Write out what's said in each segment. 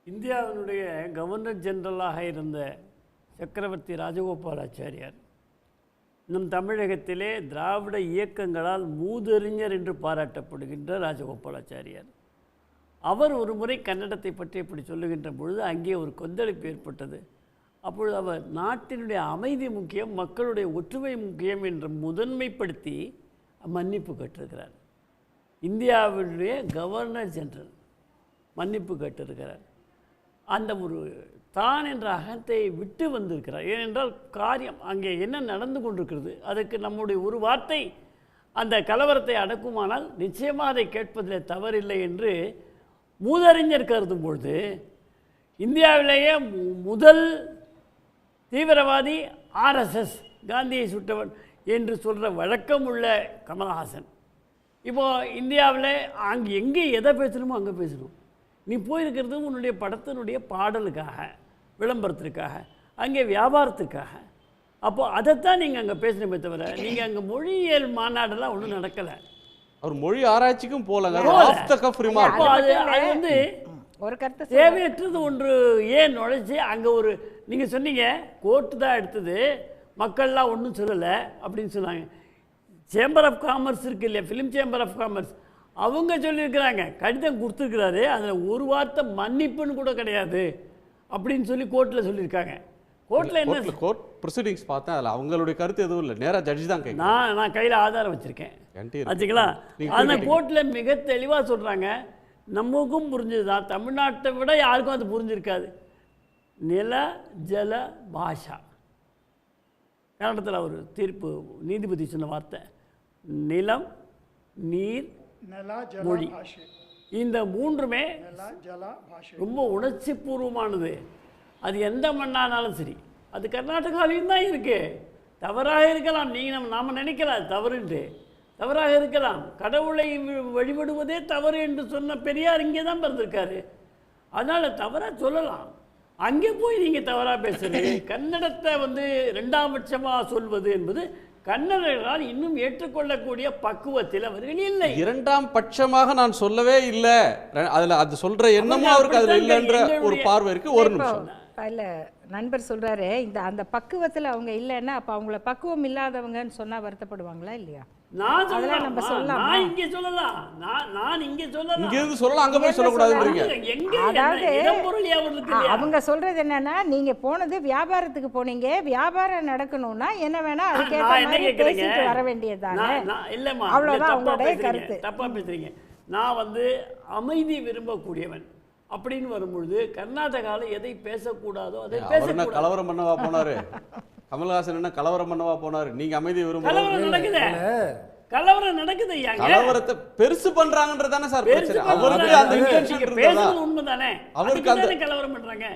இந்தியாவினுடைய கவர்னர் ஜெனரலாக இருந்த சக்கரவர்த்தி ராஜகோபாலாச்சாரியார் நம் தமிழகத்திலே திராவிட இயக்கங்களால் மூதறிஞர் என்று பாராட்டப்படுகின்ற ராஜகோபாலாச்சாரியார் அவர் ஒரு முறை கன்னடத்தை பற்றி இப்படி சொல்லுகின்ற பொழுது அங்கே ஒரு கொந்தளிப்பு ஏற்பட்டது. அப்பொழுது அவர் நாட்டினுடைய அமைதி முக்கியம், மக்களுடைய ஒற்றுமை முக்கியம் என்று முதன்மைப்படுத்தி மன்னிப்பு கேட்டிருக்கிறார். இந்தியாவுடைய கவர்னர் ஜெனரல் மன்னிப்பு கேட்டிருக்கிறார். அந்த ஒரு தான் என்ற அகத்தை விட்டு வந்திருக்கிறார். ஏனென்றால் காரியம் அங்கே என்ன நடந்து கொண்டிருக்கிறது, அதுக்கு நம்முடைய ஒரு வார்த்தை அந்த கலவரத்தை அடக்குமானால் நிச்சயமாக அதை கேட்பதில் தவறில்லை என்று மூதறிஞர் கருதும் பொழுது, இந்தியாவிலேயே முதல் தீவிரவாதி ஆர்எஸ்எஸ் காந்தியை சுட்டவன் என்று சொல்கிற வழக்கம் உள்ள கமல்ஹாசன் இப்போது இந்தியாவில் அங்கே எங்கே எதை பேசணுமோ அங்கே பேசணும். நீ போயிருக்கிறது உன்னுடைய படத்தினுடைய பாடலுக்காக, விளம்பரத்திற்காக, அங்கே வியாபாரத்துக்காக. அப்போது அதைத்தான் நீங்கள் அங்கே பேசணுமே தவிர நீங்கள் அங்கே மொழியியல் மாநாடெல்லாம் ஒன்றும் நடக்கலை. அவர் மொழி ஆராய்ச்சிக்கும் போலங்க. அது வந்து ஒரு கருத்து தேவையற்றது ஒன்று ஏன் நுழைச்சி அங்கே ஒரு நீங்கள் சொன்னீங்க கோர்ட்டு தான் எடுத்தது, மக்கள்லாம் ஒன்றும் சொல்லலை அப்படின்னு சொன்னாங்க. சேம்பர் ஆஃப் காமர்ஸ் இருக்கு இல்லையா, ஃபிலிம் சேம்பர் ஆஃப் காமர்ஸ், அவங்க சொல்லியிருக்கிறாங்க, கடிதம் கொடுத்துருக்கிறாரு, அதில் ஒரு வார்த்தை மன்னிப்புன்னு கூட கிடையாது அப்படின்னு சொல்லி கோர்ட்டில் சொல்லியிருக்காங்க. கோர்ட்டில் என்ன கோர்ட் ப்ரொசீடிங்ஸ் பார்த்தேன், அதில் அவங்களுடைய கருத்து எதுவும் இல்லை, நேராக ஜட்ஜி தான் கேட்குறேன். நான் கையில் ஆதாரம் வச்சுருக்கேன் வச்சுக்கலாம். அந்த கோர்ட்டில் மிக தெளிவாக சொல்கிறாங்க, நமக்கும் புரிஞ்சது தான், தமிழ்நாட்டை விட யாருக்கும் அது புரிஞ்சிருக்காது. நில ஜல பாஷா, கன்னடத்தில் ஒரு தீர்ப்பு நீதிபதி சொன்ன வார்த்தை நிலம் நீர் மொழி, இந்த மூன்றுமே ரொம்ப உணர்ச்சி பூர்வமானது. அது எந்த மண்ணானாலும் சரி, அது கர்நாடகாவிலும் தான் இருக்குது. தவறாக இருக்கலாம், நீங்கள் நாம் நினைக்கலாம் தவறுன்ட்டு, தவறாக இருக்கலாம். கடவுளை வழிபடுவதே தவறு என்று சொன்ன பெரியார் இங்கே தான் பிறந்திருக்காரு. அதனால் தவறாக சொல்லலாம். அங்கே போய் நீங்கள் தவறாக பேசுறது, கன்னடத்தை வந்து ரெண்டாம் பட்சமாக சொல்வது என்பது கன்னடர்களால் இன்னும் ஏற்றுக்கொள்ளக்கூடிய பக்குவத்தில் அவர்கள் இல்லை. இரண்டாம் பட்சமாக நான் சொல்லவே இல்லை, அதில் அது சொல்கிற எண்ணமும் அவருக்கு அதில் இல்லைன்ற ஒரு பார்வை இருக்குது. ஒரு நிமிஷம் இல்லை, நண்பர் சொல்கிறாரு இந்த அந்த பக்குவத்தில் அவங்க இல்லைன்னா அப்போ அவங்கள பக்குவம் இல்லாதவங்கன்னு சொன்னால் வருத்தப்படுவாங்களா இல்லையா? நான் சொல்லலாம், நம்ம சொல்லலாம், நான் இங்கே சொல்லலாம், நான் இங்கே சொல்லலாம், இங்கே இருந்து சொல்லலாம், அங்கே போய் சொல்லக்கூடாதுன்றீங்க. அதாவது அவங்க சொல்றது என்னன்னா, நீங்க போனது வியாபாரத்துக்கு போனீங்க, வியாபாரம் நடக்கணும்னா என்ன வேணா அதுக்கேற்ற மாதிரி பேசிட்டு வர வேண்டியதுதானே. இல்லைம்மா, அவ்வளோதான் அவங்களுடைய கருத்து. தப்பா பேசுறீங்க. நான் வந்து அமைதி விரும்பக்கூடியவன் அப்படின்னு வரும்பொழுது கர்நாடகாவில் எதை பேசக்கூடாதோ அதை பேசக்கூடாது. கலவரம் பண்ணவா போனாரு கமல்ஹாசன்? என்ன கலவரம் பண்ணவா போனாரு? நீங்க அமைதி விரும்ப கலவரம் நடக்குது. கலவரத்தை பெருசு பண்றாங்கன்றதானே சார் பிரச்சனை. அவருக்கு அந்த இன்டென்ஷன் பேசுறது உண்மைதானே, அவருக்கு அந்த கலவரம் பண்றாங்க.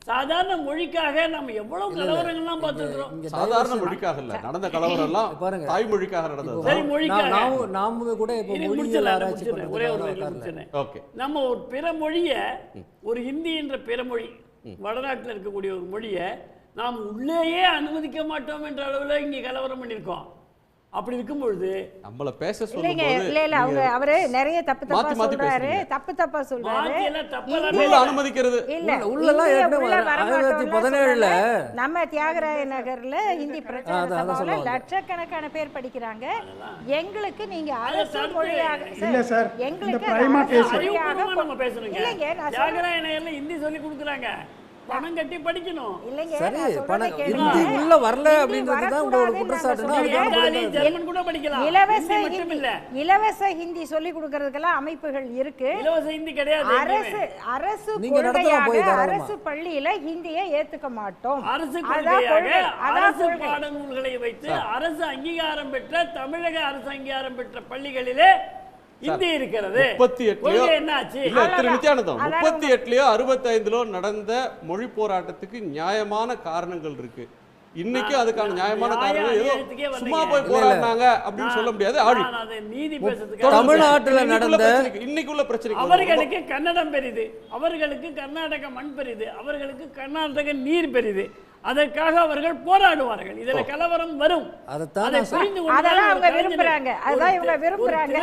சாதாரண மொழிக்காக நம்ம எவ்வளவு கலவரங்கள்லாம் பார்த்துக்கிறோம். சாதாரண மொழிக்காக இல்ல நடந்த கலவரம் எல்லாம் பாருங்க, தாய் மொழிக்காக நடந்தது. சரி, மொழிக்காக நாம கூட இப்ப மொழியியல் ஆராய்ச்சி ஒரே ஒரு பிரச்சனை. நம்ம ஒரு பிற மொழியை, ஒரு ஹிந்தி என்ற பிற மொழி, வடநாட்டில் இருக்கக்கூடிய ஒரு மொழியை நாம் உள்ளேயே அனுமதிக்க மாட்டோம் என்ற அளவில் இங்கே கலவரம் பண்ணியிருக்கோம். அப்படி இருக்கும்பொழுது நம்மள பேச சொல்லுங்க. இல்ல இல்ல, அவங்க அவரு நிறைய தப்பு தப்பா சொல்றாரு. அனுமதிக்கிறது இல்ல, உள்ளலாம் 2017ல நம்ம தியாகராய நகர்ல ஹிந்தி பிரச்சார சபாவுல லட்சக்கணக்கான பேர் படிக்கிறாங்க. எங்களுக்கு நீங்க அரசு மொழியாக இல்ல சார், எங்களுக்கு நம்ம பேசணுங்க. தியாகராய நகர்ல ஹிந்தி சொல்லி கொடுக்குறாங்க, பணம் கட்டி படிக்கணும். இல்லைங்க, ஹிந்தி உள்ள வரல அப்படின்றது தான் உங்களோட குற்றச்சாட்டுனா ஜெர்மன் கூட படிக்கலாம். இலவச ஹிந்தி சொல்லி கொடுக்கிறதுக்கெல்லாம் அமைப்புகள் இருக்கு. இலவச ஹிந்தி கிடையாது. அரசு கொள்கையாக அரசு பள்ளியில ஹிந்தியை ஏத்துக்க மாட்டோம். அரசு கொள்கையாக அரசு பாடநூல்களை வைத்து அரசு அங்கீகாரம் பெற்ற, தமிழக அரசு அங்கீகாரம் பெற்ற பள்ளிகளிலே ஹிந்தி இருக்கிறது. 38லயோ 65லோ நடந்த மொழி போராட்டத்துக்கு நியாயமான காரணங்கள் இருக்கு. இன்னைக்கு அதுக்கான நியாயமான காரணங்கள் ஏதோ சும்மா போய் போராடினாங்க அப்படின்னு சொல்ல முடியாது. தமிழ்நாட்டில் நடந்த இன்னைக்குள்ள பிரச்சனை, அவர்களுக்கு கன்னடம் பெரிது, அவர்களுக்கு கர்நாடக மண் பெரிது, அவர்களுக்கு கர்நாடக நீர் பெரிது. அதற்காக அவர்கள் போராடுவார்கள். இதுல கலவரம் வரும். அதைத்தான் அதெல்லாம் அவங்க விரும்புறாங்க. அதான் இவங்க விரும்புறாங்க.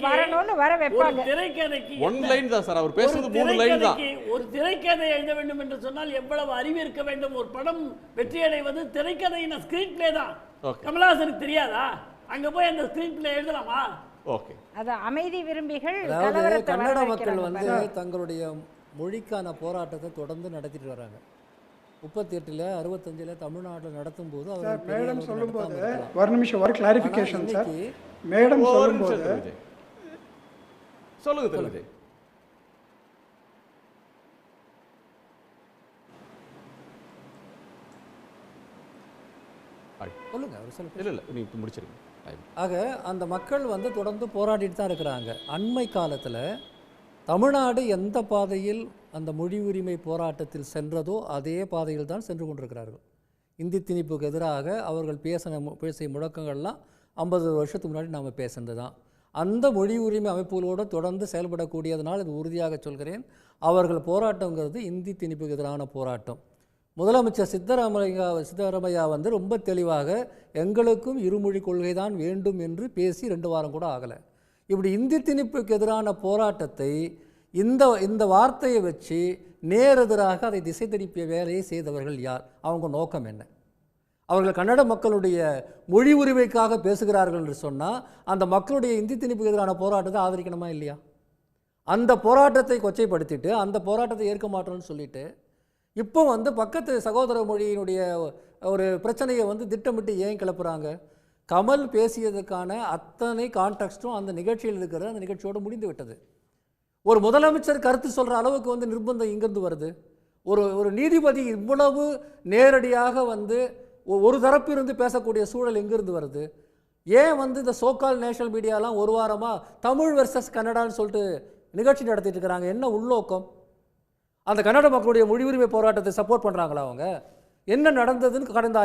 வரணும்னு வர வைப்பாங்க. திரைக்கதைக்கு ஒன் லைன் தான் சார், அவர் பேசுறது 3 லைன் தான். ஒரு திரைக்கதை எழுத வேண்டும் என்று சொன்னால் எவ்வளவு அறிவு இருக்க வேண்டும். ஒரு படம் வெற்றி அடைவது திரைக்கதையின் ஸ்கிரீன் பிளே தான். கமலஹாசனுக்கு தெரியாதா? அங்க போய் அந்த ஸ்கிரீன் பிளே எழுதலாமா? ஓகே, அது அமைதி விரும்பிகள். கன்னட மக்கள் வந்து தங்களுடைய மொழிக்கான போராட்டத்தை தொடர்ந்து நடத்திட்டு வராங்க. 38ல 65ல தமிழ்நாட்டில் நடத்தும் போது அவர் மேடம் சொல்லும்போது ஒரு நிமிஷம் ஒரு கிளாரிஃபிகேஷன் சார். மேடம் சொல்லும்போது சொல்லுங்க சொல்லுங்க. நீங்க முடிச்சிருங்க. ஆக அந்த மக்கள் வந்து தொடர்ந்து போராடிட்டு தான் இருக்கிறாங்க. அண்மை காலத்தில் தமிழ்நாடு எந்த பாதையில் அந்த மொழி உரிமை போராட்டத்தில் சென்றதோ அதே பாதையில் தான் சென்று கொண்டிருக்கிறார்கள். இந்தி திணிப்புக்கு எதிராக அவர்கள் பேசிய முழக்கங்கள்லாம் 50 வருஷத்துக்கு முன்னாடி நாம் பேசுனது தான். அந்த மொழி உரிமை அமைப்புகளோடு தொடர்ந்து செயல்படக்கூடியதனால் இது உறுதியாக சொல்கிறேன், போராட்டங்கிறது இந்தி திணிப்புக்கு எதிரான போராட்டம். முதலமைச்சர் சித்தராமையா வந்து ரொம்ப தெளிவாக எங்களுக்கும் இருமொழி கொள்கை தான் வேண்டும் என்று பேசி 2 வாரம் கூட ஆகலை. இப்படி இந்தி திணிப்புக்கு எதிரான போராட்டத்தை இந்த வார்த்தையை வச்சு நேரெதிராக அதை திசை திருப்பிய வேலையை செய்தவர்கள் யார்? அவங்க நோக்கம் என்ன? அவர்கள் கன்னட மக்களுடைய மொழி உரிமைக்காக பேசுகிறார்கள் என்று சொன்னால் அந்த மக்களுடைய இந்தி திணிப்புக்கு எதிரான போராட்டத்தை ஆதரிக்கணுமா இல்லையா? அந்த போராட்டத்தை கொச்சைப்படுத்திட்டு அந்த போராட்டத்தை ஏற்க மாட்டோம்னு சொல்லிட்டு இப்போ வந்து பக்கத்து சகோதர மொழியினுடைய ஒரு பிரச்சனையை வந்து திட்டமிட்டு ஏன் கிளப்புறாங்க? கமல் பேசியதுக்கான அத்தனை கான்டெக்ஸ்டும் அந்த நிகழ்ச்சியில் இருக்கிறது, அந்த நிகழ்ச்சியோடு முடிந்து விட்டது. ஒரு முதலமைச்சர் கருத்து சொல்கிற அளவுக்கு வந்து நிர்பந்தம் இங்கிருந்து வருது. ஒரு நீதிபதி இவ்வளவு நேரடியாக வந்து ஒரு தரப்பிலிருந்து பேசக்கூடிய சூழல் எங்கிருந்து வருது? ஏன் வந்து இந்த சோக்கால் நேஷனல் மீடியாலாம் ஒரு வாரமாக தமிழ் வெர்சஸ் கன்னடான்னு சொல்லிட்டு நிகழ்ச்சி நடத்திட்டு இருக்கிறாங்க? என்ன உள்நோக்கம்? அந்த கன்னட மக்களுடைய மொழி உரிமை போராட்டத்தை சப்போர்ட் பண்ணுறாங்களா? அவங்க என்ன நடந்ததுன்னு கடந்த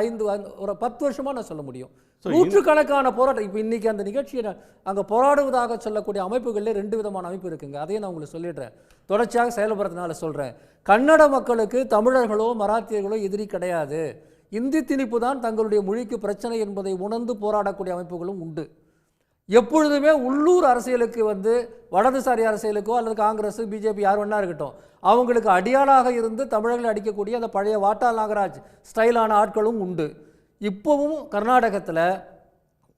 10 வருஷமாக நான் சொல்ல முடியும். நூற்றுக்கணக்கான போராட்டம். இப்போ இன்றைக்கி அந்த நிகழ்ச்சியை அங்கே போராடுவதாக சொல்லக்கூடிய அமைப்புகளில் 2 விதமான அமைப்பு இருக்குங்க. அதையும் நான் உங்களுக்கு சொல்லிடுறேன், தொடர்ச்சியாக செயல்படுறதுனால சொல்கிறேன். கன்னட மக்களுக்கு தமிழர்களோ மராத்தியர்களோ எதிரி கிடையாது. இந்தி திணிப்பு தான் தங்களுடைய மொழிக்கு பிரச்சனை என்பதை உணர்ந்து போராடக்கூடிய அமைப்புகளும் உண்டு. எப்பொழுதுமே உள்ளூர் அரசியலுக்கு வந்து வலதுசாரி அரசியலுக்கோ அல்லது காங்கிரஸ் பிஜேபி யார் வேணா இருக்கட்டும், அவங்களுக்கு அடியாளாக இருந்து தமிழர்களை அடிக்கக்கூடிய அந்த பழைய வாட்டாள் நாகராஜ் ஸ்டைலான ஆட்களும் உண்டு. இப்போவும் கர்நாடகத்தில்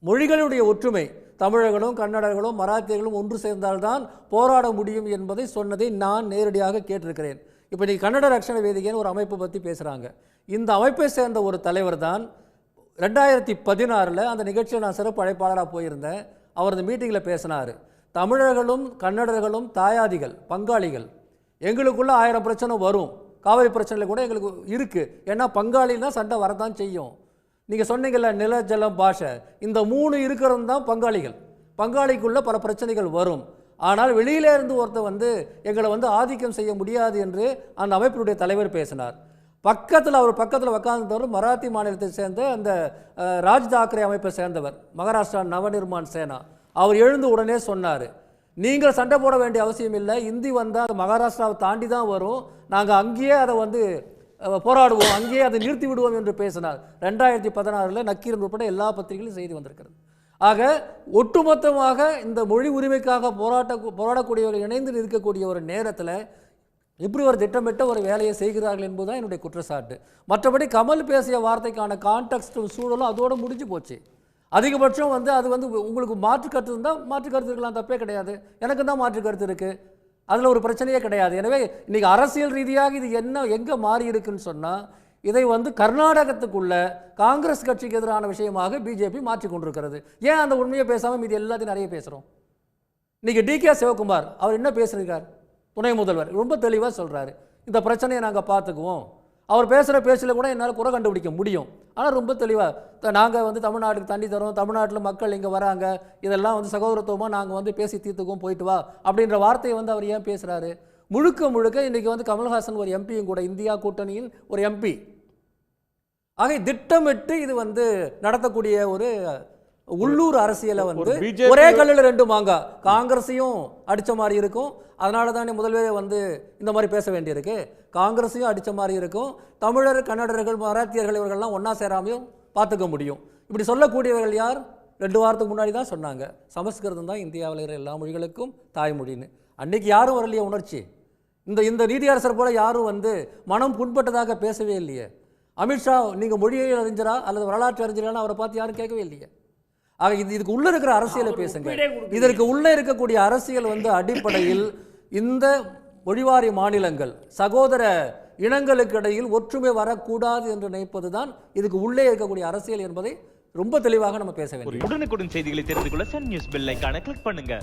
மொழிகளுடைய ஒற்றுமை, தமிழர்களும் கன்னடர்களும் மராத்தியர்களும் ஒன்று சேர்ந்தால்தான் போராட முடியும் என்பதை சொன்னதை நான் நேரடியாக கேட்டிருக்கிறேன். இப்போ நீ கன்னட ரட்சண வேதிகைன்னு ஒரு அமைப்பை பற்றி பேசுகிறாங்க. இந்த அமைப்பை சேர்ந்த ஒரு தலைவர் தான் 2016 அந்த நிகழ்ச்சியில் நான் சிறப்பு அழைப்பாளராக போயிருந்தேன். அவர் இந்த மீட்டிங்கில் பேசினார். தமிழர்களும் கன்னடர்களும் தாயாதிகள், பங்காளிகள். எங்களுக்குள்ள 1000 பிரச்சனை வரும், காவிரி பிரச்சனையில் கூட எங்களுக்கு இருக்குது. ஏன்னா பங்காளின்னா சண்டை வரதான் செய்யும். நீங்கள் சொன்னீங்கல்ல நில ஜலம் பாஷை, இந்த 3 இருக்கிறது தான் பங்காளிகள். பங்காளிக்குள்ளே பல பிரச்சனைகள் வரும். ஆனால் வெளியிலே இருந்து ஒருத்தர் வந்து எங்களை வந்து ஆதிக்கம் செய்ய முடியாது என்று அந்த அமைப்பினுடைய தலைவர் பேசினார். அவர் பக்கத்தில் உட்கார்ந்தவர் மராத்தி மாநிலத்தை சேர்ந்த அந்த ராஜ் தாக்கரே அமைப்பை சேர்ந்தவர், மகாராஷ்டிரா நவநிர்மான் சேனா. அவர் எழுந்து உடனே சொன்னார், நீங்கள் சண்டை போட வேண்டிய அவசியம் இல்லை, இந்தி வந்தால் அது மகாராஷ்டிராவை தாண்டி தான் வரும், நாங்கள் அங்கேயே அதை வந்து போராடுவோம், அங்கேயே அதை நிறுத்தி விடுவோம் என்று பேசினார். 2016 நக்கீரன் உட்பட எல்லா பத்திரிகைகளும் செய்தி வந்திருக்கிறது. ஆக ஒட்டுமொத்தமாக இந்த மொழி உரிமைக்காக போராடக்கூடியவர்கள் இணைந்து இருக்கக்கூடிய ஒரு நேரத்தில் இப்படி ஒரு திட்டமிட்ட ஒரு வேலையை செய்கிறார்கள் என்பதுதான் என்னுடைய குற்றச்சாட்டு. மற்றபடி கமல் பேசிய வார்த்தைக்கான கான்டெக்ஸ்டும் சூழலும் அதோடு முடிஞ்சு போச்சு. அதிகபட்சம் வந்து அது வந்து உங்களுக்கு மாற்று கருத்து இருந்தால் மாற்று கருத்து இருக்கலாம், தப்பே கிடையாது. எனக்கு தான் மாற்று கருத்து இருக்குது, அதில் ஒரு பிரச்சனையே கிடையாது. எனவே இன்றைக்கி அரசியல் ரீதியாக இது எங்கே மாறி இருக்குன்னு சொன்னால், இதை வந்து கர்நாடகத்துக்குள்ள காங்கிரஸ் கட்சிக்கு எதிரான விஷயமாக பிஜேபி மாற்றி கொண்டிருக்கிறது. ஏன் அந்த உண்மையை பேசாமல் இது எல்லாத்தையும் நிறைய பேசுகிறோம்? இன்றைக்கி DK சிவகுமார் அவர் என்ன பேசுகிறார்? துணை முதல்வர் ரொம்ப தெளிவாக சொல்கிறாரு, இந்த பிரச்சனையை நாங்கள் பார்த்துக்குவோம். அவர் பேசுகிற பேச்சில் கூட என்னால் குறை கண்டுபிடிக்க முடியும். ஆனால் ரொம்ப தெளிவாக நாங்கள் வந்து தமிழ்நாட்டுக்கு தண்ணி தரோம், தமிழ்நாட்டில் மக்கள் இங்கே வராங்க, இதெல்லாம் வந்து சகோதரத்துவமாக நாங்கள் வந்து பேசி தீர்த்துக்குவோம், போயிட்டு வா அப்படின்ற வார்த்தையை வந்து அவர் ஏன் பேசுகிறாரு? முழுக்க இன்றைக்கி வந்து கமல்ஹாசன் ஒரு எம்பியும் கூட, இந்தியா கூட்டணியில் ஒரு MP. ஆக திட்டமிட்டு இது வந்து நடத்தக்கூடிய ஒரு உள்ளூர் அரசியலை வந்து BJP ஒரே கல்லில் ரெண்டு மாங்கா, காங்கிரஸையும் அடிச்ச மாதிரி இருக்கும். அதனால தானே முதல்வரே வந்து இந்த மாதிரி பேச வேண்டியிருக்கு. காங்கிரஸையும் அடிச்ச மாதிரி இருக்கும், தமிழர், கன்னடர்கள், மராத்தியர்கள் இவர்கள்லாம் ஒன்றா சேராமையும் பார்த்துக்க முடியும். இப்படி சொல்லக்கூடியவர்கள் யார்? 2 வாரத்துக்கு முன்னாடி தான் சொன்னாங்க சமஸ்கிருதம் தான் இந்தியாவில் இருக்கிற எல்லா மொழிகளுக்கும் தாய்மொழின்னு. அன்னைக்கு யாரும் வரலையே உணர்ச்சி. இந்த நீதியரசர் போல யாரும் வந்து மனம் புண்பட்டதாக பேசவே இல்லையே. அமித்ஷா நீங்கள் மொழியை அறிஞரா அல்லது வரலாற்று அறிஞரான்னு அவரை பார்த்து யாரும் கேட்கவே இல்லையே. ஆக இதுக்கு உள்ள இருக்கிற அரசியலை பேசுங்க. இதற்கு உள்ள இருக்கக்கூடிய அரசியல் வந்து அடிப்படையில் இந்த மொழிவாரி மாநிலங்கள் சகோதர இனங்களுக்கு இடையில் ஒற்றுமை வரக்கூடாது என்று நினைப்பதுதான் இதுக்கு உள்ளே இருக்கக்கூடிய அரசியல் என்பதை ரொம்ப தெளிவாக நம்ம பேச வேண்டும். உடனுக்குடன் செய்திகளை தெரிந்து கொள்ள சன் நியூஸ் பெல் ஐகானை கிளிக் பண்ணுங்க.